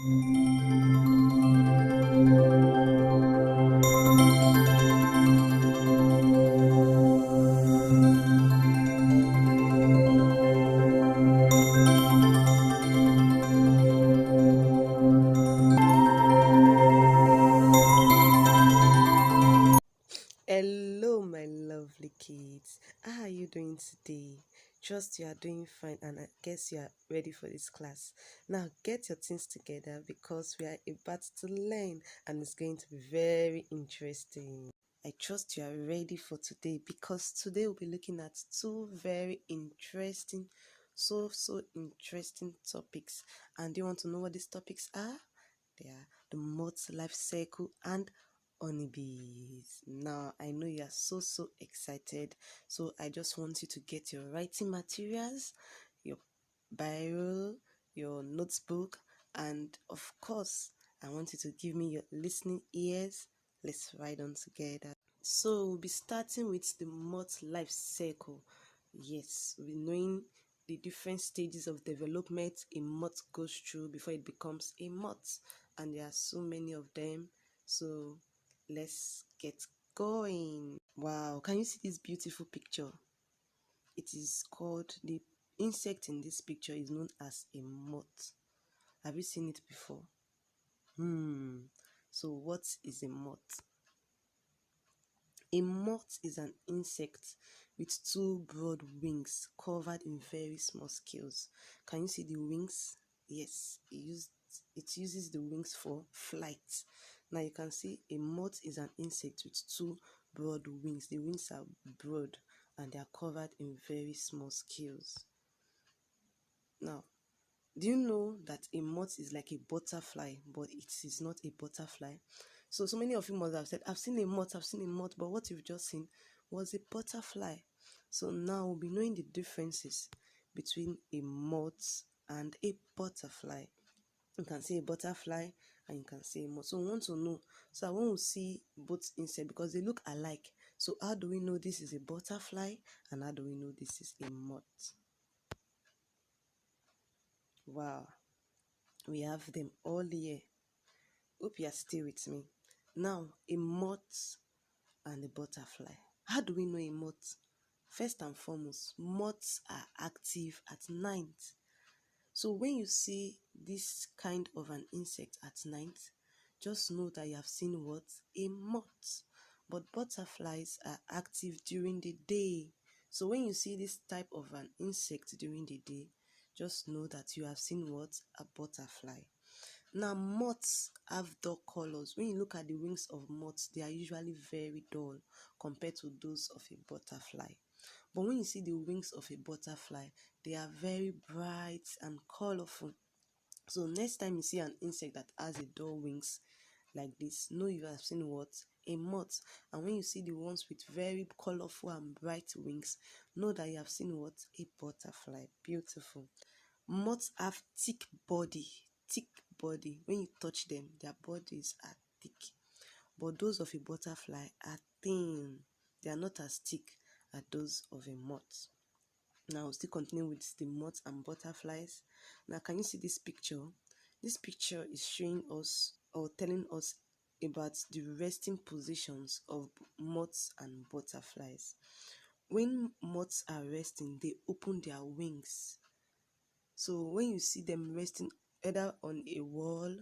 Hello, my lovely kids. How are you doing today? Trust you are doing fine, and I guess you are ready for this class. Now, get your things together because we are about to learn, and it's going to be very interesting. I trust you are ready for today because today we'll be looking at two very interesting, so interesting topics. And do you want to know what these topics are? They are the moth's life cycle and honeybees. Now, I know you are so excited, so I just want you to get your writing materials, your Bible, your notebook, and of course, I want you to give me your listening ears. Let's write on together. So we'll be starting with the moth life cycle. Yes, we'll be knowing the different stages of development a moth goes through before it becomes a moth, and there are so many of them. So let's get going. Wow, can you see this beautiful picture? It is called, the insect in this picture is known as a moth. Have you seen it before? So what is a moth? A moth is an insect with two broad wings covered in very small scales. Can you see the wings? Yes, it uses the wings for flight. Now you can see a moth is an insect with two broad wings. The wings are broad and they are covered in very small scales. Now, do you know that a moth is like a butterfly, but it is not a butterfly? So many of you must have said, I've seen a moth, but what you've just seen was a butterfly. So now we'll be knowing the differences between a moth and a butterfly. You can see a butterfly and you can see a moth. So we want to know. So when we see both insects, because they look alike. So how do we know this is a butterfly and how do we know this is a moth? Wow, we have them all here. Hope you are still with me. Now, a moth and a butterfly. How do we know a moth? First and foremost, moths are active at night. So when you see this kind of an insect at night, just know that you have seen what? A moth. But butterflies are active during the day. So when you see this type of an insect during the day, just know that you have seen what? A butterfly. Now, moths have dull colors. When you look at the wings of moths, they are usually very dull compared to those of a butterfly. But when you see the wings of a butterfly, they are very bright and colorful. So next time you see an insect that has a dull wings like this, know you have seen what? A moth. And when you see the ones with very colorful and bright wings, know that you have seen what? A butterfly. Beautiful. Moths have thick body. Thick body. When you touch them, their bodies are thick. But those of a butterfly are thin. They are not as thick as those of a moth. Now we'll still continue with the moths and butterflies. Now can you see this picture? This picture is showing us or telling us about the resting positions of moths and butterflies. When moths are resting, they open their wings. So when you see them resting either on a wall,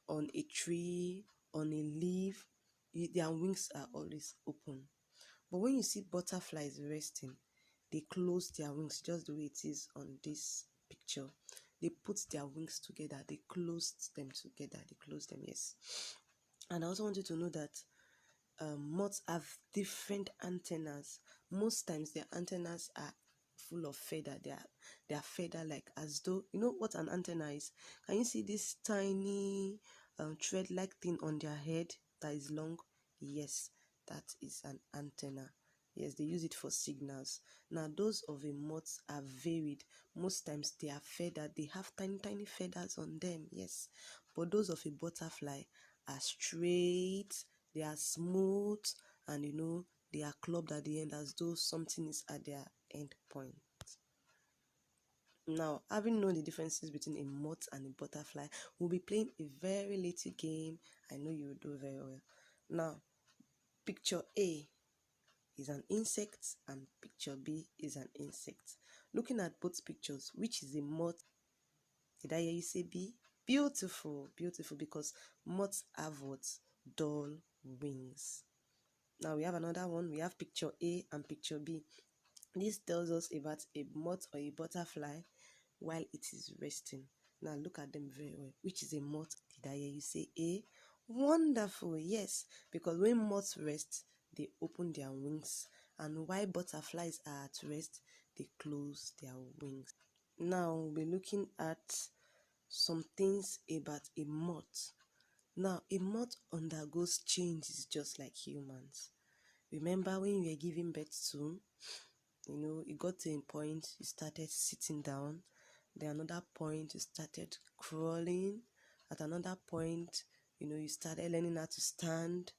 on a tree, on a leaf, their wings are always open. But when you see butterflies resting, they close their wings just the way it is on this picture. They put their wings together, they closed them together, they close them, yes. And I also want you to know that moths have different antennas. Most times their antennas are full of feather. They are feather like, as though, you know what an antenna is? Can you see this tiny thread like thing on their head that is long? Yes, that is an antenna. Yes, they use it for signals. Now those of a moth are varied. Most times they are feathered. They have tiny feathers on them. Yes, but those of a butterfly are straight, they are smooth, and they are clubbed at the end as though something is at their end point. Now, having known the differences between a moth and a butterfly, we'll be playing a very little game. I know you will do very well. Now, picture A is an insect and picture B is an insect. Looking at both pictures, which is a moth? Did I hear you say B? Beautiful, beautiful, because moths have what? Dull wings. Now we have another one. We have picture A and picture B. This tells us about a moth or a butterfly while it is resting. Now look at them very well. Which is a moth? Did I hear you say A? Wonderful, yes, because when moths rest, they open their wings, and while butterflies are at rest, they close their wings. Now we'll be looking at some things about a moth. Now, a moth undergoes changes just like humans. Remember when you were giving birth to, it got to a point you started sitting down. Then another point you started crawling. At another point, you started learning how to stand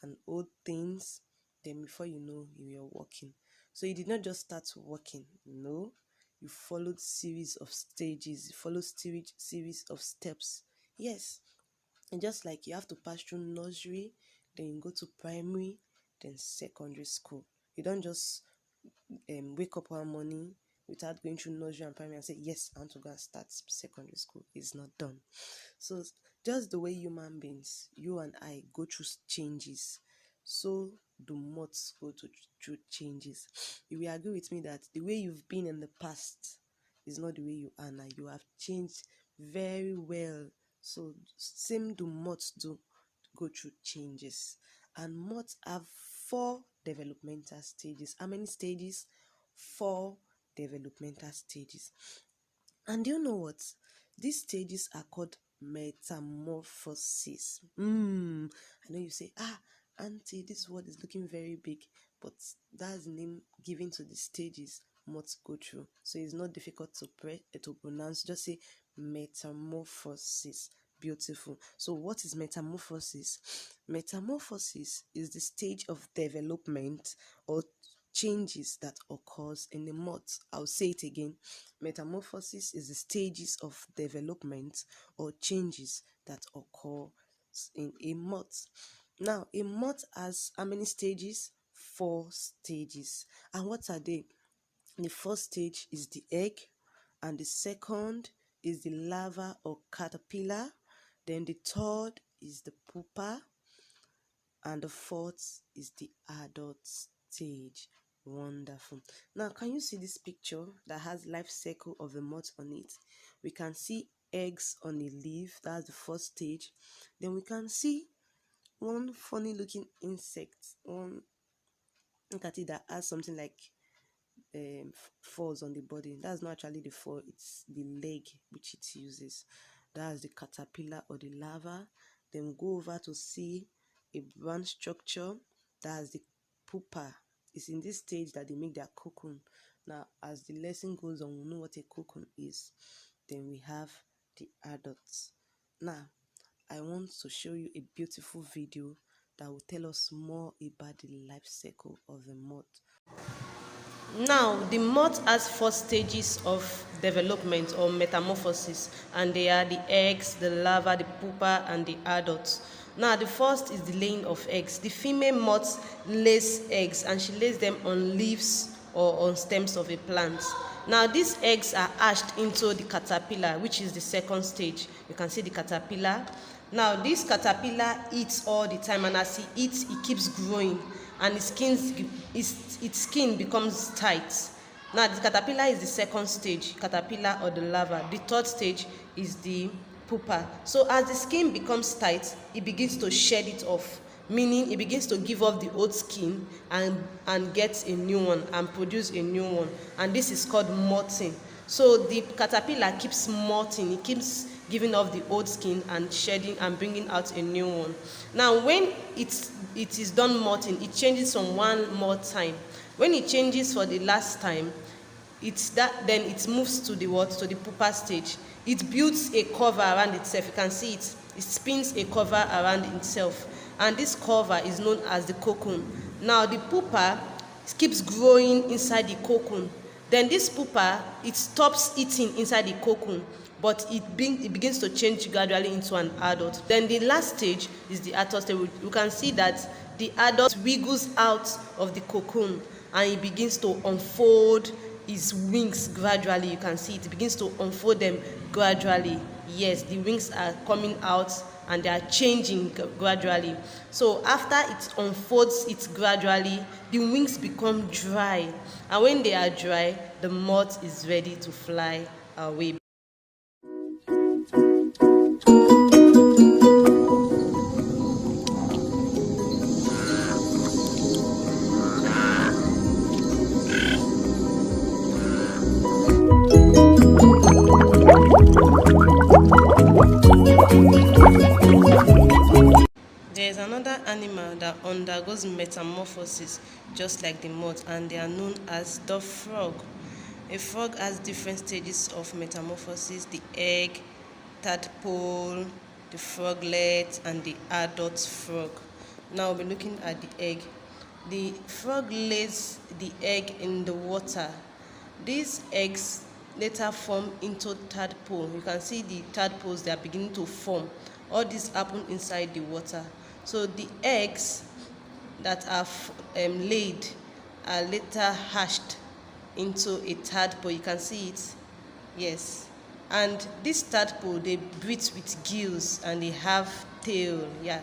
and hold things. Then before you know, you were walking. So you did not just start walking, no. You followed series of stages. You followed series of steps. Yes, and just like you have to pass through nursery, then you go to primary, then secondary school. You don't just wake up one morning without going through nursery and primary and say, yes, I want to go and start secondary school. It's not done. So just the way human beings, you and I, go through changes, so do moths go through changes. You will agree with me that the way you've been in the past is not the way you are now. You have changed very well. So same do moths do go through changes. And moths have 4 developmental stages. How many stages? 4 developmental stages. And do you know what? These stages are called metamorphosis. I know you say, auntie, this word is looking very big, but that's the name given to the stages moths go through. So it's not difficult to pronounce. Just say metamorphosis. Beautiful. So what is metamorphosis? Metamorphosis is the stage of development or changes that occurs in a moth. I'll say it again. Metamorphosis is the stages of development or changes that occur in a moth. Now, a moth has how many stages? 4 stages. And what are they? The first stage is the egg, and the second is the larva or caterpillar. Then the third is the pupa, and the fourth is the adult stage. Wonderful. Now, can you see this picture that has life cycle of the moth on it? We can see eggs on a leaf. That's the first stage. Then we can see one funny looking insect. Look at it, that has something like furs on the body. That's not actually the fur, it's the leg which it uses. That's the caterpillar or the larva. Then we go over to see a branch structure. That's the pupa. It's in this stage that they make their cocoon. Now, as the lesson goes on, we'll know what a cocoon is. Then we have the adults. Now, I want to show you a beautiful video that will tell us more about the life cycle of the moth. Now, the moth has 4 stages of development or metamorphosis, and they are the eggs, the larva, the pupa, and the adults. Now, the first is the laying of eggs. The female moth lays eggs, and she lays them on leaves or on stems of a plant. Now, these eggs are hatched into the caterpillar, which is the second stage. You can see the caterpillar. Now, this caterpillar eats all the time, and as he eats, it keeps growing, and its skin becomes tight. Now, the caterpillar is the second stage, caterpillar or the larva. The third stage is the pupa. So as the skin becomes tight, it begins to shed it off, meaning it begins to give off the old skin and get a new one and produce a new one. And this is called molting. So the caterpillar keeps molting, it keeps giving off the old skin and shedding and bringing out a new one. Now, when it is done molting, it changes from one more time. When it changes for the last time, then it moves to the pupa stage. It builds a cover around itself. You can see it spins a cover around itself, and this cover is known as the cocoon. Now, the pupa keeps growing inside the cocoon. Then this pupa, it stops eating inside the cocoon, but it begins to change gradually into an adult. Then the last stage is the adult stage. You can see that the adult wiggles out of the cocoon and it begins to unfold his wings gradually. You can see it begins to unfold them gradually. Yes, the wings are coming out and they are changing gradually. So after it unfolds it gradually, the wings become dry, and when they are dry, the moth is ready to fly away. There is another animal that undergoes metamorphosis just like the moth, and they are known as the frog. A frog has different stages of metamorphosis: the egg, tadpole, the froglet, and the adult frog. Now we'll be looking at the egg. The frog lays the egg in the water. These eggs later form into tadpole. You can see the tadpoles, they are beginning to form. All this happen inside the water. So the eggs that are laid are later hatched into a tadpole. You can see it. Yes. And this tadpole, they breathe with gills and they have tail. Yeah.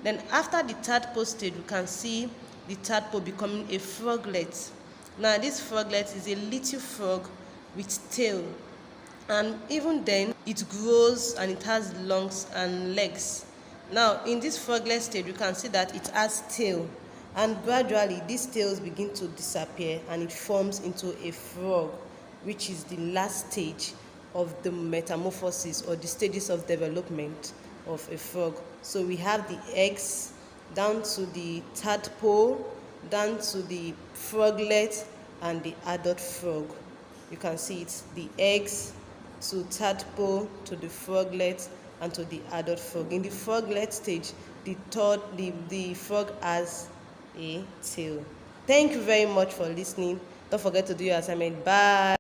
Then after the tadpole stage, you can see the tadpole becoming a froglet. Now this froglet is a little frog with tail, and even then it grows and it has lungs and legs. Now in this froglet stage, you can see that it has tail, and gradually these tails begin to disappear and it forms into a frog, which is the last stage of the metamorphosis or the stages of development of a frog. So we have the eggs down to the tadpole, down to the froglet, and the adult frog. You can see it, the eggs to tadpole, to the froglet, and to the adult frog. In the froglet stage, the frog has a tail. Thank you very much for listening. Don't forget to do your assignment. Bye.